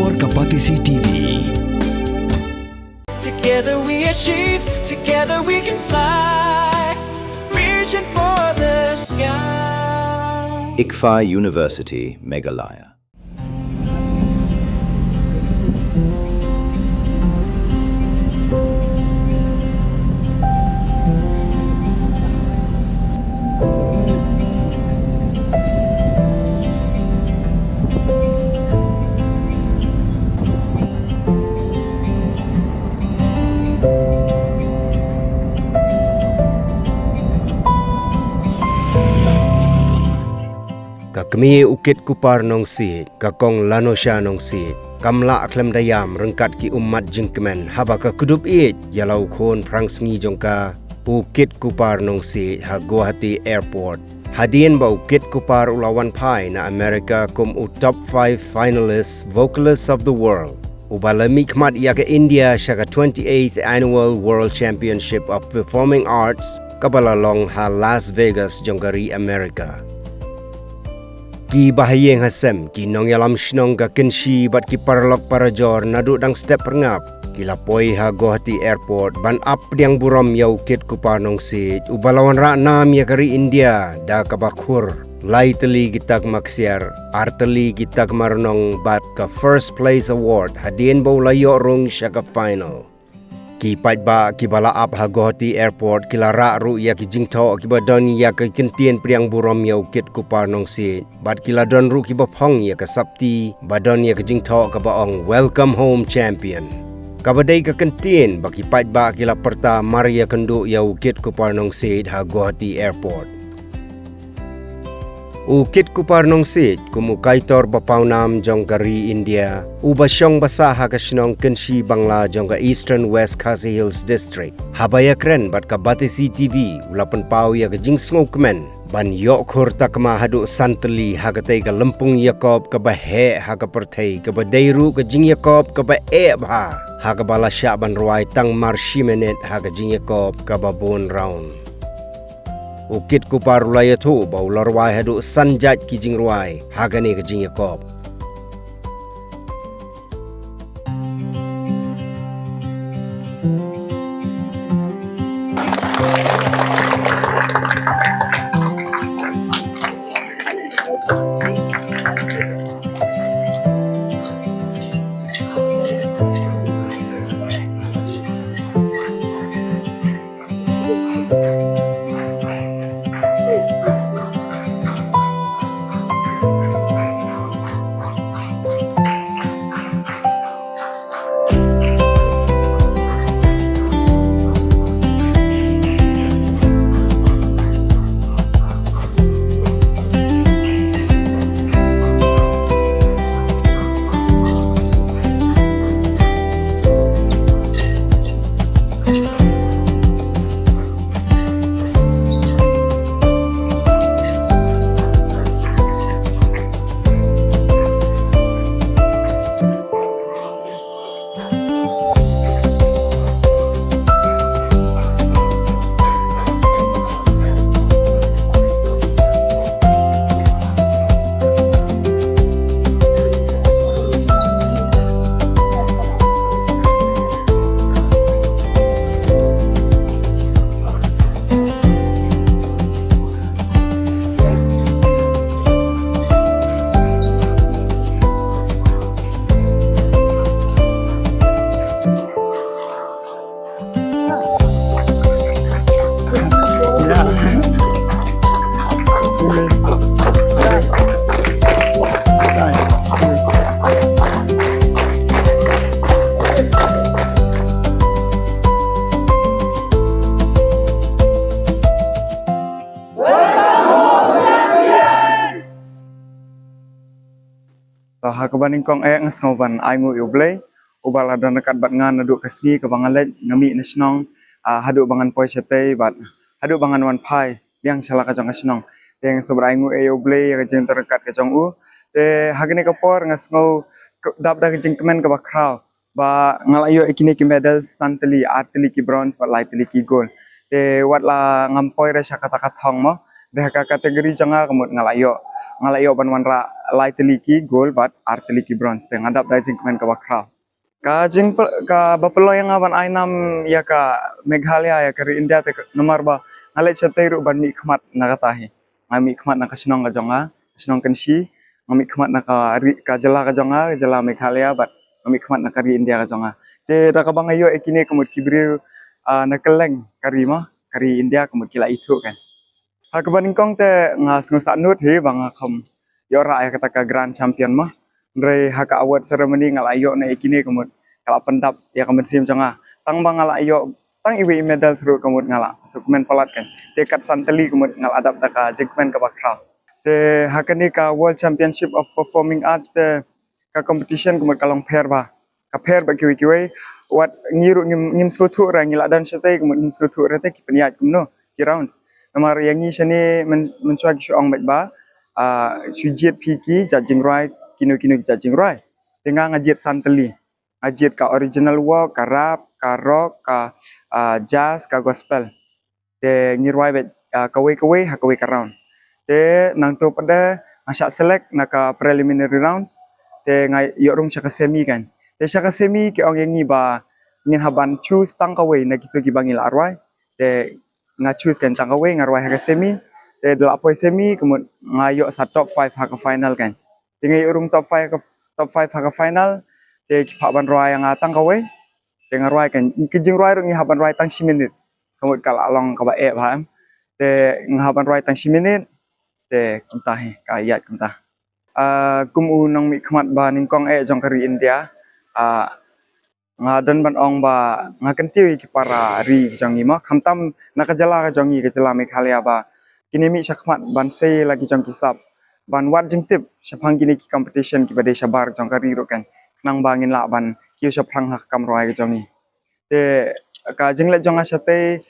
Por Kapatisi TV. Together we achieve, together we can fly, reaching for the sky. ICFA University, Meghalaya. Kami ukit kupar nong si, kakong lanosya nong si, kamla aklam dayam rengkat ki umat jingkemen haba ka kudup it yalau khon prangsengi jongka ukit kupar nong si ha Guwahati Airport. Hadian ba ukit kupar ulawan pai na Amerika kum u top 5 finalists vocalists of the world. Ubalami khmat ya ke India syaka 28th annual World Championship of Performing Arts kabalalong ha Las Vegas jongkari Amerika. Ki bahayeng hasem ki nong yalam shnong ka kenshi bat ki parlok parajor naduk dang step perngap ki lapoi ha Guwahati Airport ban up diang buram yau kit kupanong si ubalawan ra nam ya kari India da kabakur lai teli gitak maksiar arteli gitak marnong bat ka first place award hadien bau layo rong syaka final. Ki pat ba ki bala up ha Guwahati Airport ki lara ru ya ki jingtho ki badon ya ki kentien priang burom ya ukit ku parnong si bat ki ladon ru ki bapong ya ka sapti badon ya ki jingtho ka baong welcome home champion kabadai ka kentien ba ki pat ba ki la perta maria kendu ya ukit ku parnong si ha Guwahati Airport. Ukit ku parnong sit kumukaitor bapaunam jong kari India ubasyong basa ha kasnong kenshi Bangla jong ka Eastern West Khasi Hills District habaya kren bat ka Batisi TV ulapan pau ya ka jingsngok men ban yok khurta kama hadu santeli ha ka tei ka lempung Yakob ka bahe ha ka perthei ka badairu ka jing Yakob ka ba ha ka bala sya ban ruai tang marshimenet ha ka jing Yakob ka babon round. Ukit kupar ulaya tu bau larwai hadu sanjat ki jing ruai hagane ke jing Yakob. Hakabaning kong ngasngoban aingu iublay ubal ada nekat bat ngan naduk kasgi ke bangalet ngami nasionong haduk bangan poi setei bat haduk bangan wan pai yang salah kacang nasionong yang sobra aingu iublay ya kajeng terdekat kacang te hagene kapor ngasngau dap dah kajeng kemen ke bakrau ba ngalayo ikini ki medal santeli arteli ki bronze bat lai teli ki gold te wat la ngampoi ra syakata kathong mo deh kategori janga kemut ngalayo ngalai yo ban wan ra lai teliki gold but art teliki bronze te ngadap dai jing kemen ka bakra ka jing ka bapelo yang aban ainam ya ka Meghalaya ya ka India te nomor ba ngalai chatai ru ban mi khmat nagatahi ngami khmat na kasnong ka jonga kasnong kensi ngami khmat na ka jela ka jonga jela Meghalaya but ngami khmat na ka India ka jonga te da ka bang ayo ekine kemut kibriu na keleng karima kari India kemut kila itu kan ha ka ban kong te ngas ngusat nut he bang kham yo ra ya kata ka grand champion mah ndre ha ka award ceremony ngal ayo na ekine kemut kala pendap ya kemut sim jonga tang bang ngal ayo tang iwi medal seru kemut ngala sukmen palat kan tekat santeli kemut ngal adap ta ka jekmen ka bakra te hakani ka world championship of performing arts te ka competition kemut kalong pair ba ka pair ba kiwi wat ngiru ngim skutu ra ngila dan sete kemut ngim skutu ra te ki peniat kumno ki rounds nomor yang ni sini mencuak syuang bet ba sujit piki judging right kinu judging right dengan ngajit santeli ngajit ka original work ka rap ka rock ka jazz ka gospel te ngirwai bet kawe ha kawe ka round te nang to pada ngasak select naka preliminary rounds te ngai yorung syaka semi kan te syaka semi ki ong yang ni ba ngin haban choose tang kawe na gitu ki bangil arwai te nga choose kan tang kawe ngarwai ha semi te delak poi semi kemut ngayo sa top 5 ha ka final kan te ngai yorung top 5 ha ka final te ki phak ban roi yang tang kawe te ngarwai kan kijing roi rung ni haban roi tang 10 minit kemut kala long ka ba e pham te ngahaban roi tang 10 minit te kumta he ka yat kumta kum u nong mi khmat ba ning kong e jong kari India ngadan ban ong ba ngakan tiu ki para ri jong ni ma khamtam nakajala ka jong ni ka jala Meghalaya ba kini mi sakmat ban sei lagi jong kisap ban wat jeng tip sapang kini ki competition ki bade sabar jong kari ro kan nang bangin la ban kiu saprang hak kam roi ka jong ni te ka jeng le jong asate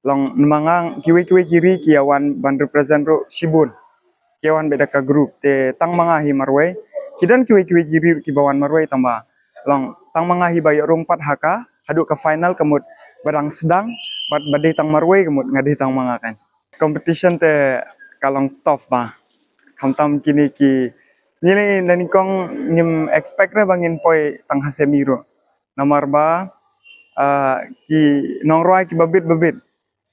long mangang kiwi kiri kiawan ban represent ro Shibun kiawan beda ka group te tang manga hi marwai kidan kiwi kiri ki bawan marwai tamba long tang manga hi bayo rong pat haka hadu ka final kemut badang sedang bad badai tang marwai kemut ngadi tang manga kan competition te kalong top ba kamtam kini ki nilai nani kong nim expect re bangin poi tang hasemiro nomor ba ki nongroi ki babit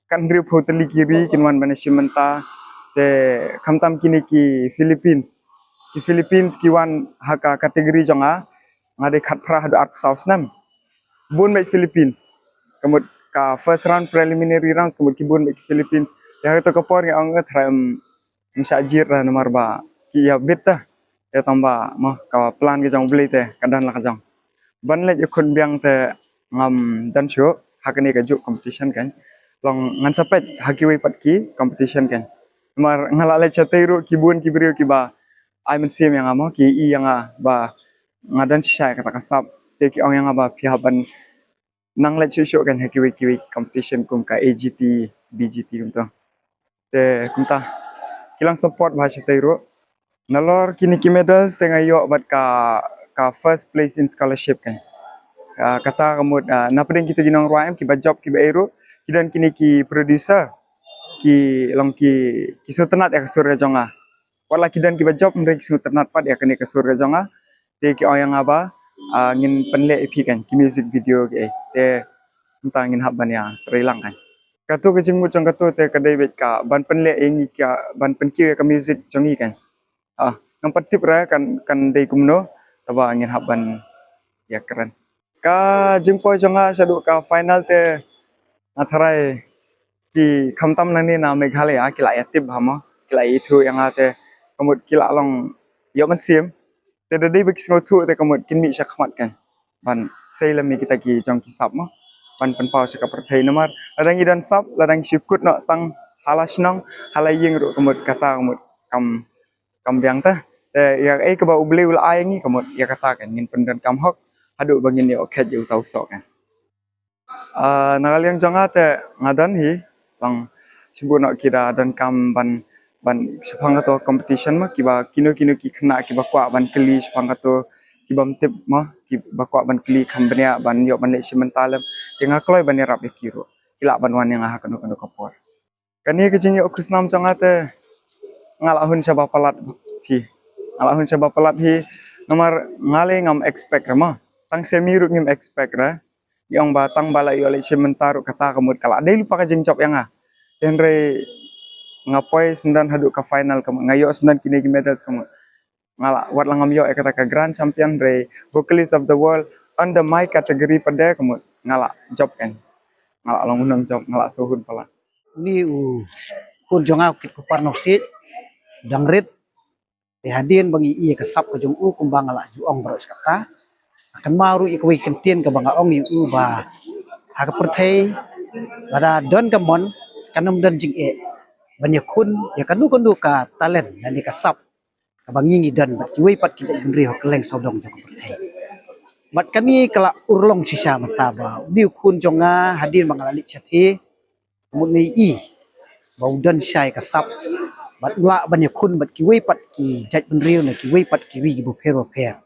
kan grip hotel kiri kinwan management te kamtam kini ki Philippines ki wan haka kategori jonga ngade khat pra hadu art south nam bun me Philippines kemut ka first round preliminary rounds kemut ki bun me Philippines ya to ka por ang thram msajir ra nomor ba ki ya beta ya tamba mah ka plan ke jong beli te kadan la ka jong ban le kun biang te ngam dan syo hakani ka juk competition kan long ngan sapet hakiwi pat ki competition kan mar ngalale chateiru kibun kibriu ki ba ai men sim yang amo ki i yang ba ngadan syai kata kasap te ki ong yang ba pihaban nang le chu kan hakiwi competition kum ka AGT BGT kum to te kum ta kilang support ba chateiru nalor kini ki medals te ngayo bat ka first place in scholarship kan kata kamut na pedeng kita ginong ruam ki ba job ki ba ero kidan kini ki producer ki long ki sutenat ya kasur jonga wala kidan ki ba job ndek sutenat pat ya kini kasur jonga te ki oyang aba ngin penle epi kan ki music video ke te tentang ngin haban ya terilang kan katu ke jingmu jong katu te kadai bet ka ban penle engi ka ban penki ka music jongi kan ngam patip ra kan dei kumno taba ngin haban ya keren ka jingpo jonga sadu ka final te atharai ki khamtam nani na Meghalaya kila yatib hama kila itu yang ate kamut kila long yo man sim te dei bik sngotu te kamut kinmi sakmat kan ban seilami kita ki jong ki sap ma ban penpau saka perthai nomor ladang idan sap ladang syukut no tang halasnong halaying ru kamut kata kamut kam biang ta te ya ka ba ubli ul ai ngi kamut ya kata kan ngin pendan kam hok hadu bangin ni okhet yu tau sok kan nakaliang jonga te ngadan hi lang sibuna kira dan kam ban sepang to competition ma kiba kino ki khna kiba kwa ban kli sepang to kibam tip ma kiba kwa ban kli khambnya ban yo ban le sementalem tinga kloi ban rap kiro kila ban wan yang ha kanu kapor kani ke jingi okusnam jonga te ngalahun saba palat ki ala hun coba pelat hi nomor ngale ngam expect rama tang semi ruk ngim expect ra yang batang bala yo le sementar kata kemut kala ada lupa ka jeng job yang genre ngapoy sendan hadu ka final kamu ngayo sendan kini medal kamu ngala wat langam yo kata ka grand champion re vocalist of the world under my category pada kamu ngala job kan ngala long unang job ngala suhun pala ni kun jonga kit ku parnosit dangrit hadin bangi iya kasap ka jong kumbang ngala juong bro kata akan maru ikwi kentien ka banga ong yu ba ha ka perthei lada don kamon kanum don jing banyak kun ya kanu ka talent dan di kasap ka bangi ngi don bat kiwi pat kita bendri ho keleng saudong jong ka perthei bat kani kala urlong sisa mataba ni kun jonga hadin banga lik chathi mun ni bau don syai kasap bat la banyak kun bat kiwi pat ki jaj bendri na kiwi pat kiri bu pero per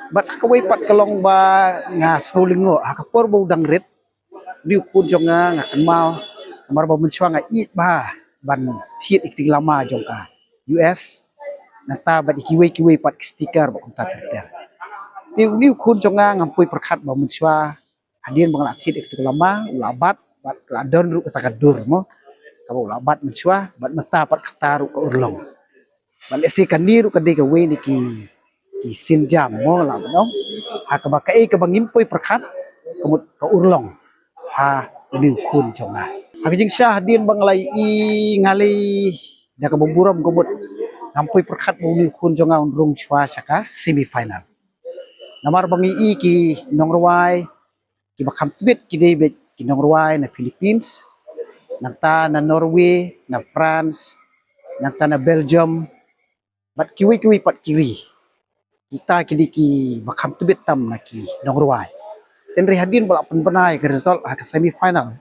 bat skawai pat kalong ba nga saulingo hakapor bau dangrit diu kun jonga nga kanmal kamar ba mensuang nga it ba ban thiet ikting lama jongka US nata bat kiwi pat stiker ba konta ter diu kun jonga ngampui perkhat ba mensua hadin bang thiet ikting lama ulabat bat ladon ru kata kadur mo kabo ulabat mensua bat mata pat kataru ka urlong ban esi kaniru kadai ka we ni ki sin jam mo la dong ha ka ba kai ka bangimpoy perkhat kamut ka urlong ha liu kun jonga ha jing sha hadin banglai ngali da ka buram kamut ngampoy perkhat mo liu kun jonga unrung chwa saka semi final namar bangi ki nongrawai ki bakam tibet ki debet ki nongrawai na Philippines nagta na Norway na France nagta na Belgium bat kiwi pat kiri kita kini ki bakam tebet tam naki nongruai dan rehadin balak penbenai ke result ke semi final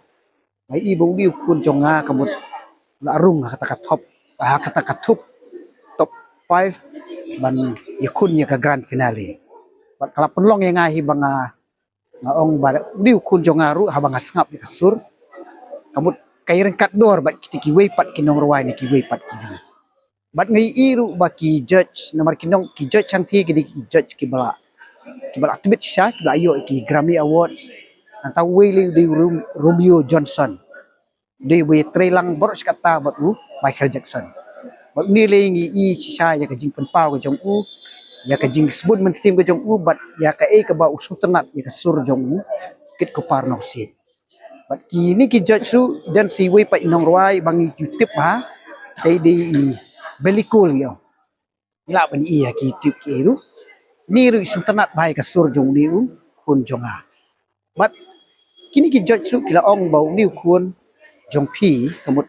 ai ibu diu kun jonga kamut larung kata ka top 5 ban yakun ya ke grand finale bat kala penlong yang ngahi banga ngaong ba diu kun jonga ru habang ngap di kasur kamut kairen kat dor bat kiti ki pat ki nongruai ni ki pat kini bat ngai iru baki judge nomor kinong ki judge chanti ki judge ki bala tibet sha ki ayo ki Grammy Awards antau wele di Romeo Johnson di we trelang boros kata bat Michael Jackson bat nilai ngi sha ya ka jing penpau ka jong ya ka jing sebut mensim ka jong bat ya ka ka ba usu tenat ya ka sur jong kit ko parno sit bat kini ki judge su dan si we pa inong ruai bangi YouTube ha dai di very cool yo ila ban iya ki tip ki ru ni ru internet bai ka sur jong diu kun jonga bat kini ki judge su kila ong bau niu kun jong pi kamut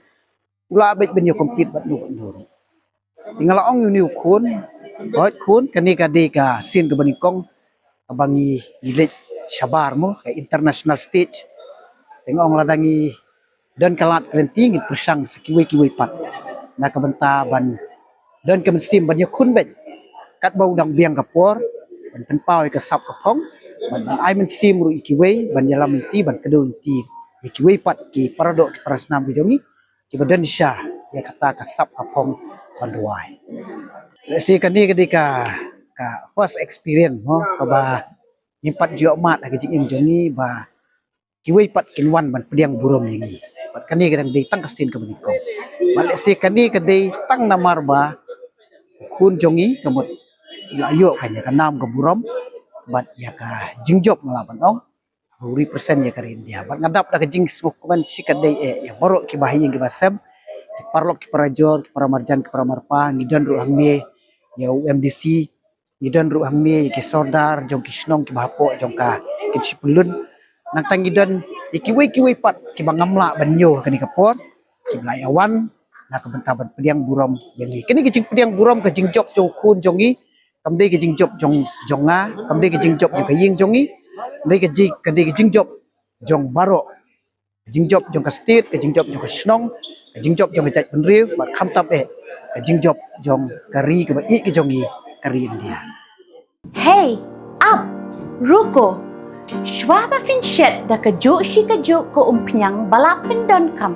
ula bet ben yo compete bat nu tinggal ong niu kun hot kun kani ka de ka sin ka bani kong abangi nilet sabar mo ka international stage tengong ladangi dan kalat kelenting persang sekiwi pat na kabentaban dan kemensim banyak kun bet kat bau dang biang kapor ban penpau ka sap kapong ban ai mensim ru ikiwe ban yalam ti ban kedun ti ikiwe pat ki paradok ki prasnam bijongi ki badan syah ya kata ka sap kapong ban ruai si kani ketika ka first experience mo ka ba nimpat jo mat ka jing jongi ba kiwe pat kinwan ban pediang burom yangi pat kani kadang di tang kastin ka benikong balik si kani kadai tang namar ba kun jongi kamut ayo kanya kanam ke burom bat ya ka jingjob ngalaban ong 100% ya ka India bat ngadap da ka jing sukuman si kadai ya baru ki bahayeng ki basam ki parlok ki parajor ki paramarjan ki paramarpa ngidan ru hangme ya UMDC ngidan ru hangme ki sordar jong ki snong ki bahapo jong ka ki sipulun nang tangidan ikiwe pat ki bangamla banyo kani kapor ki belayawan na kabentaban pediang burom yangi kini kijing pediang burom ka jingjob jong kun jongi kamdei ka jingjob jong jonga kamdei ka jingjob jong kaying jongi dei ka jingjob jong baro jingjob jong ka state ka jingjob jong ka snong ka jingjob jong ka jaj penriu ba kham tap ka jingjob jong kari ka ba ki jongi kari India Hey up ruko shwa ba finshet da ka jo shi ka jo ko umpiang balapin don kam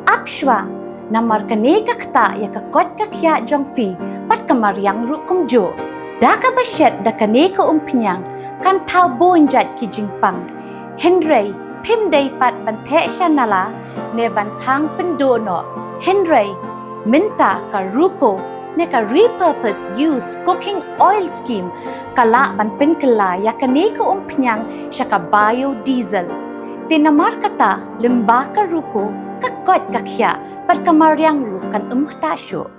up shwa namar kane kakta ya kakot kakya jong fi pat kamaryang ru kumjo. Da ka basyet da kane ka umpinyang kan tau bonjat ki jingpang. Henry pimday pat bante siya nala ne bantang pendono. Henry minta ka ruko ne ka repurpose use cooking oil scheme kala ban penkela ya kane ka umpinyang siya ka biodiesel. Tinamar kata lemba ka ruko kakot kakya pat kamaryang ru kan umktasyo.